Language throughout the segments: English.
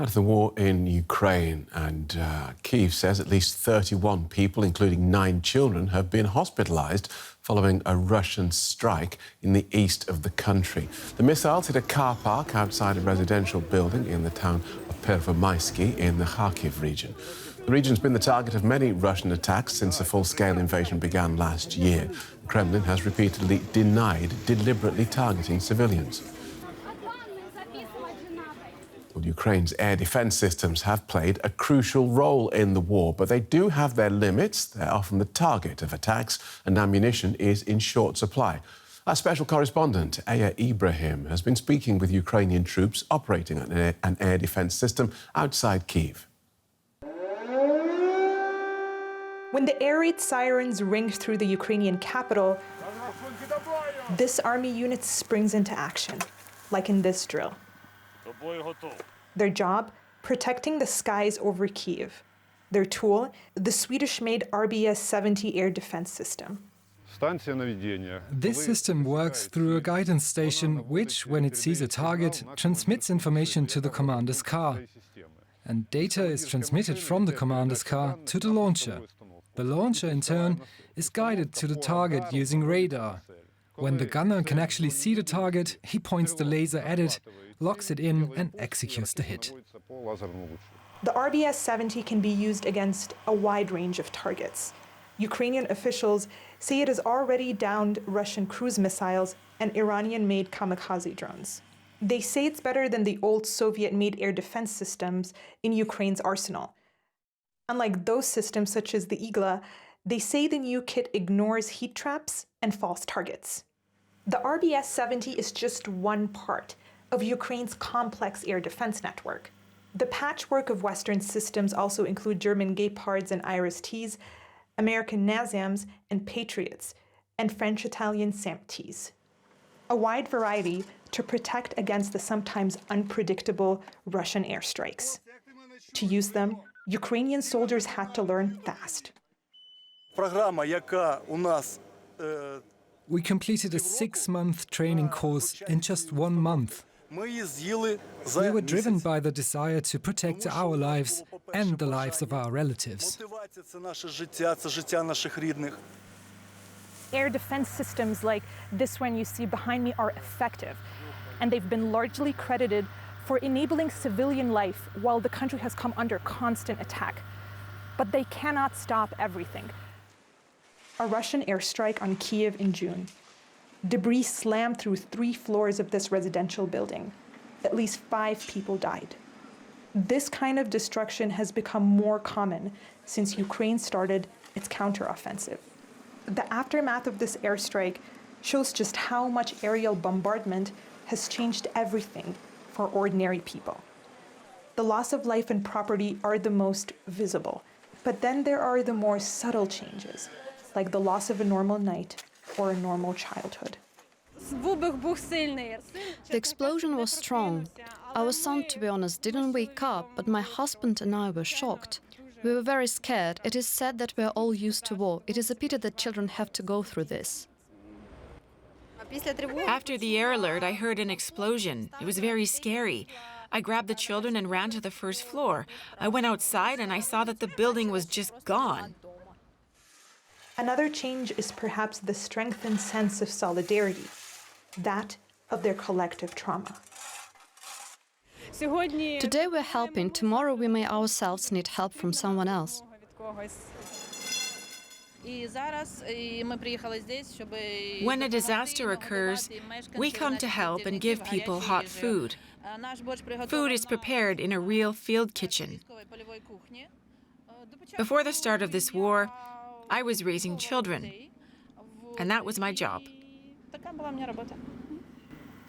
Now to the war in Ukraine, and Kyiv says at least 31 people, including 9 children, have been hospitalized following a Russian strike in the east of the country. The missiles hit a car park outside a residential building in the town of Pervomaisky in the Kharkiv region. The region's been the target of many Russian attacks since the full-scale invasion began last year. The Kremlin has repeatedly denied deliberately targeting civilians. Well, Ukraine's air defence systems have played a crucial role in the war, but they do have their limits. They're often the target of attacks, and ammunition is in short supply. Our special correspondent, Aya Ibrahim, has been speaking with Ukrainian troops operating an air defence system outside Kyiv. When the air raid sirens ring through the Ukrainian capital, this army unit springs into action, like in this drill. Their job, protecting the skies over Kyiv. Their tool, the Swedish-made RBS-70 air defense system. This system works through a guidance station which, when it sees a target, transmits information to the commander's car. And data is transmitted from the commander's car to the launcher. The launcher, in turn, is guided to the target using radar. When the gunner can actually see the target, he points the laser at it, locks it in and executes the hit. The RBS-70 can be used against a wide range of targets. Ukrainian officials say it has already downed Russian cruise missiles and Iranian-made kamikaze drones. They say it's better than the old Soviet-made air defense systems in Ukraine's arsenal. Unlike those systems such as the Igla, they say the new kit ignores heat traps and false targets. The RBS-70 is just one part of Ukraine's complex air defense network. The patchwork of Western systems also include German Gepards and IRIS-Ts, American NASAMs and Patriots, and French-Italian SAMP-Ts. A wide variety to protect against the sometimes unpredictable Russian airstrikes. To use them, Ukrainian soldiers had to learn fast. We completed a 6-month training course in just 1 month. We were driven by the desire to protect our lives and the lives of our relatives. Air defense systems like this one you see behind me are effective, and they've been largely credited for enabling civilian life while the country has come under constant attack. But they cannot stop everything. A Russian airstrike on Kyiv in June. Debris slammed through 3 floors of this residential building. At least 5 people died. This kind of destruction has become more common since Ukraine started its counteroffensive. The aftermath of this airstrike shows just how much aerial bombardment has changed everything for ordinary people. The loss of life and property are the most visible, but then there are the more subtle changes, like the loss of a normal night or a normal childhood. The explosion was strong. Our son, to be honest, didn't wake up, but my husband and I were shocked. We were very scared. It is said that we are all used to war. It is a pity that children have to go through this. After the air alert, I heard an explosion. It was very scary. I grabbed the children and ran to the first floor. I went outside and I saw that the building was just gone. Another change is perhaps the strengthened sense of solidarity, that of their collective trauma. Today we're helping, tomorrow we may ourselves need help from someone else. When a disaster occurs, we come to help and give people hot food. Food is prepared in a real field kitchen. Before the start of this war, I was raising children, and that was my job.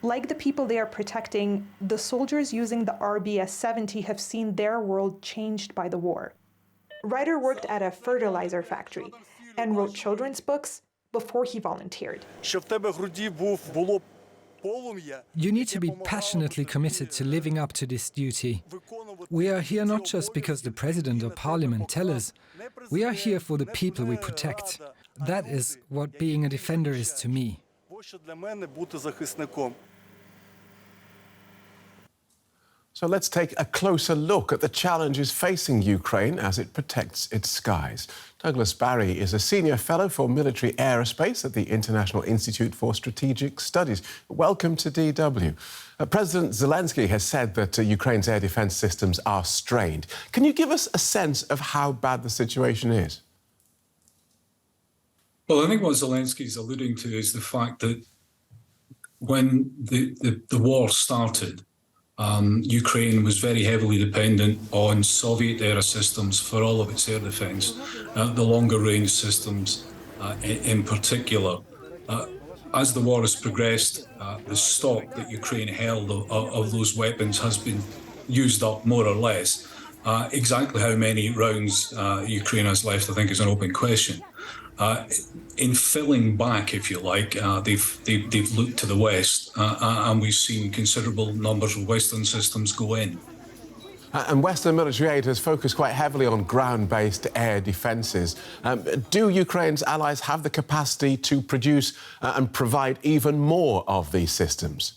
Like the people they are protecting, the soldiers using the RBS-70 have seen their world changed by the war. Ryder worked at a fertilizer factory and wrote children's books before he volunteered. You need to be passionately committed to living up to this duty. We are here not just because the president or parliament tell us. We are here for the people we protect. That is what being a defender is to me. So let's take a closer look at the challenges facing Ukraine as it protects its skies. Douglas Barry is a senior fellow for military aerospace at the International Institute for Strategic Studies. Welcome to DW. President Zelensky has said that Ukraine's air defence systems are strained. Can you give us a sense of how bad the situation is? Well, I think what Zelensky's alluding to is the fact that when the war started, Ukraine was very heavily dependent on Soviet-era systems for all of its air defence, the longer-range systems in particular. As the war has progressed, the stock that Ukraine held of those weapons has been used up more or less. Exactly how many rounds Ukraine has left, I think, is an open question. In filling back, if you like, they've looked to the West, and we've seen considerable numbers of Western systems go in. And Western military aid has focused quite heavily on ground-based air defences. Do Ukraine's allies have the capacity to produce and provide even more of these systems?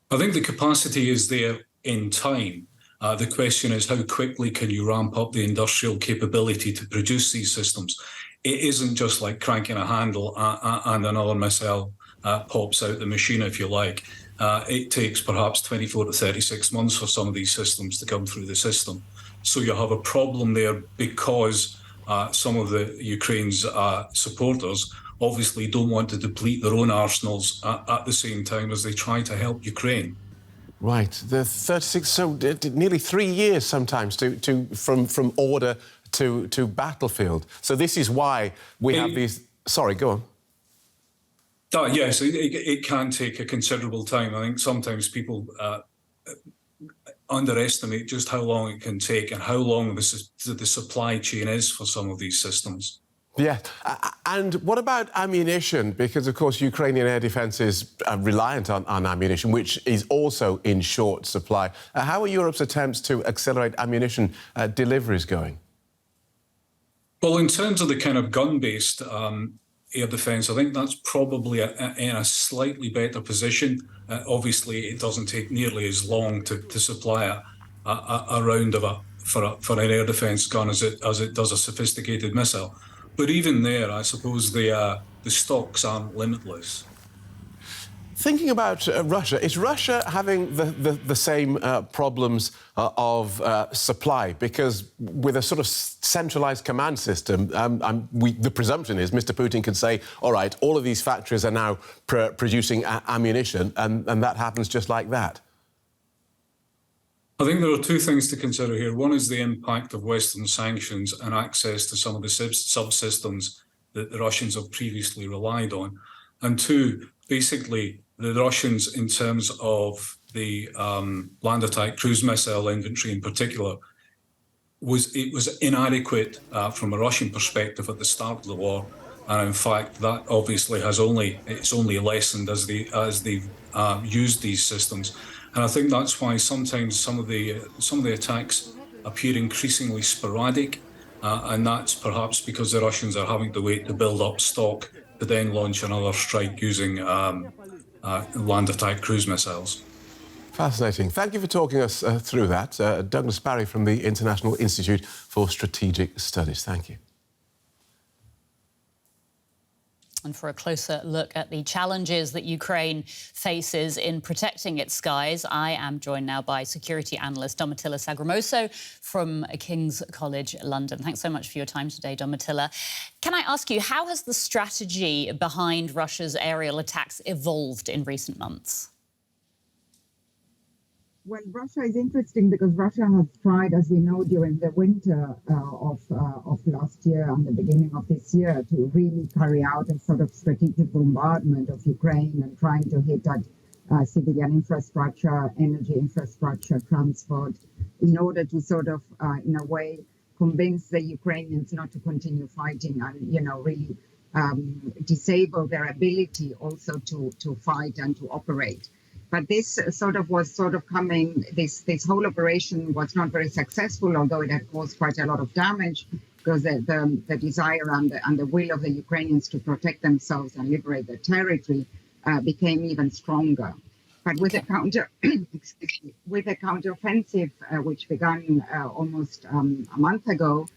I think the capacity is there in time. The question is, how quickly can you ramp up the industrial capability to produce these systems? It isn't just like cranking a handle and another missile pops out the machine, if you like. It takes perhaps 24 to 36 months for some of these systems to come through the system. So you have a problem there because some of the Ukraine's supporters obviously don't want to deplete their own arsenals at the same time as they try to help Ukraine. Right, the 36, so nearly 3 years sometimes from order to battlefield. So this is why we have these... Sorry, go on. Yes, it can take a considerable time. I think sometimes people underestimate just how long it can take and how long the supply chain is for some of these systems. Yeah, and what about ammunition? Because, of course, Ukrainian air defence is reliant on ammunition, which is also in short supply. How are Europe's attempts to accelerate ammunition deliveries going? Well, in terms of the kind of gun-based air defence, I think that's probably in a slightly better position. Obviously, it doesn't take nearly as long to supply a round for an air defence gun as it does a sophisticated missile. But even there, I suppose the stocks aren't limitless. Thinking about Russia, is Russia having the same problems of supply? Because with a sort of centralised command system, the presumption is Mr. Putin can say, all right, all of these factories are now producing ammunition, and that happens just like that. I think there are two things to consider here. One is the impact of Western sanctions and access to some of the subsystems that the Russians have previously relied on. And two, basically, the Russians, in terms of the land attack cruise missile inventory in particular, was inadequate from a Russian perspective at the start of the war. And in fact, that obviously it's only lessened as they've used these systems. And I think that's why sometimes some of the attacks appear increasingly sporadic, and that's perhaps because the Russians are having to wait to build up stock to then launch another strike using land attack cruise missiles. Fascinating. Thank you for talking us through that. Douglas Barry from the International Institute for Strategic Studies. Thank you. And for a closer look at the challenges that Ukraine faces in protecting its skies, I am joined now by security analyst Domitilla Sagramoso from King's College London. Thanks so much for your time today, Domitilla. Can I ask you, how has the strategy behind Russia's aerial attacks evolved in recent months? Well, Russia is interesting because Russia has tried, as we know, during the winter of last year and the beginning of this year to really carry out a sort of strategic bombardment of Ukraine and trying to hit at civilian infrastructure, energy infrastructure, transport, in order to sort of, in a way, convince the Ukrainians not to continue fighting and, really disable their ability also to fight and to operate. But this was coming, this whole operation was not very successful, although it had caused quite a lot of damage, because the desire and the will of the Ukrainians to protect themselves and liberate their territory became even stronger. But with the with the counteroffensive, which began almost a month ago,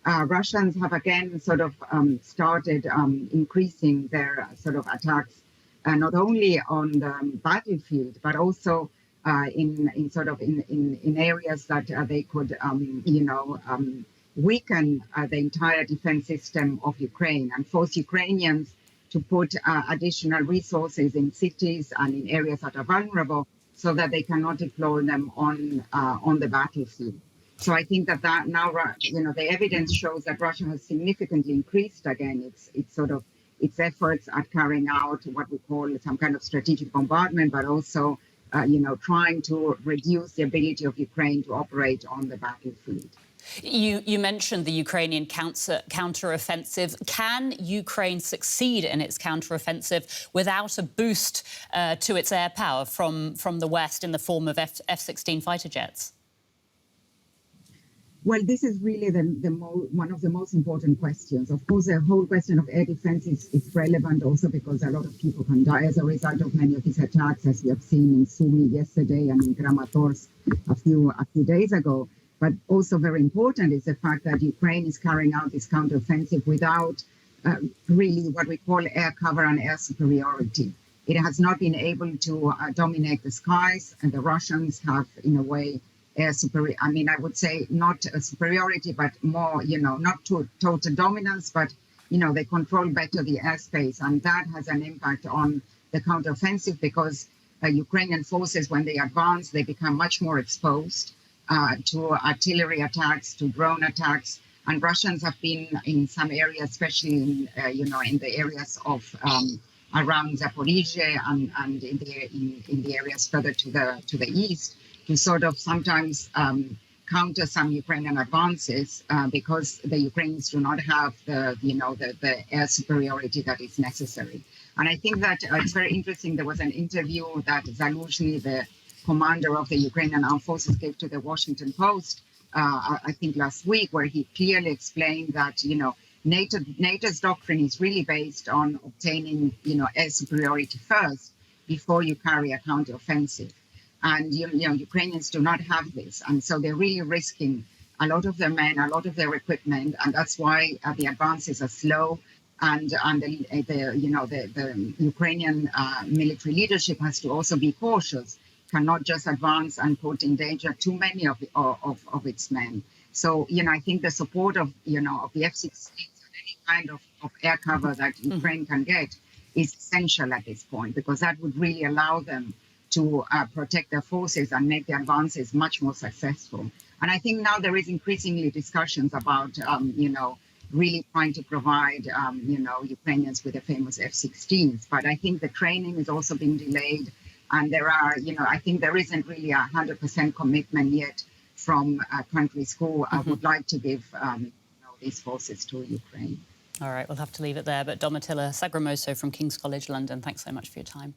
Russians have again sort of started increasing their sort of attacks, not only on the battlefield but also in areas that they could weaken the entire defense system of Ukraine and force Ukrainians to put additional resources in cities and in areas that are vulnerable, so that they cannot deploy them on the battlefield. So I think that now, the evidence shows that Russia has significantly increased again its efforts at carrying out what we call some kind of strategic bombardment, but also trying to reduce the ability of Ukraine to operate on the battlefield. You mentioned the Ukrainian counteroffensive. Can Ukraine succeed in its counteroffensive without a boost to its air power from the West in the form of F-16 fighter jets? Well, this is really one of the most important questions. Of course, the whole question of air defense is relevant also because a lot of people can die as a result of many of these attacks, as we have seen in Sumy yesterday and in Kramatorsk a few days ago. But also very important is the fact that Ukraine is carrying out this counteroffensive without really what we call air cover and air superiority. It has not been able to dominate the skies, and the Russians have, in a way, air superiority. I mean, I would say not a superiority, but more, not total dominance, but, they control better the airspace. And that has an impact on the counteroffensive because Ukrainian forces, when they advance, they become much more exposed to artillery attacks, to drone attacks, and Russians have been in some areas, especially in the areas of around Zaporizhzhia and in the areas further to the east, to sort of sometimes counter some Ukrainian advances because the Ukrainians do not have the air superiority that is necessary. And I think that it's very interesting. There was an interview that Zaluzhny, the commander of the Ukrainian Armed Forces, gave to the Washington Post, I think last week, where he clearly explained that, NATO's doctrine is really based on obtaining, air superiority first before you carry a counteroffensive. And, Ukrainians do not have this. And so they're really risking a lot of their men, a lot of their equipment. And that's why the advances are slow. And the Ukrainian military leadership has to also be cautious, cannot just advance and put in danger too many of its men. So, I think the support of the F-16 and any kind of air cover that Ukraine can get is essential at this point, because that would really allow them to protect their forces and make the advances much more successful. And I think now there is increasingly discussions about, really trying to provide, Ukrainians with the famous F-16s. But I think the training is also being delayed. And there are, I think there isn't really 100% commitment yet from countries who would like to give these forces to Ukraine. All right, we'll have to leave it there. But Domitilla Sagromoso from King's College London, thanks so much for your time.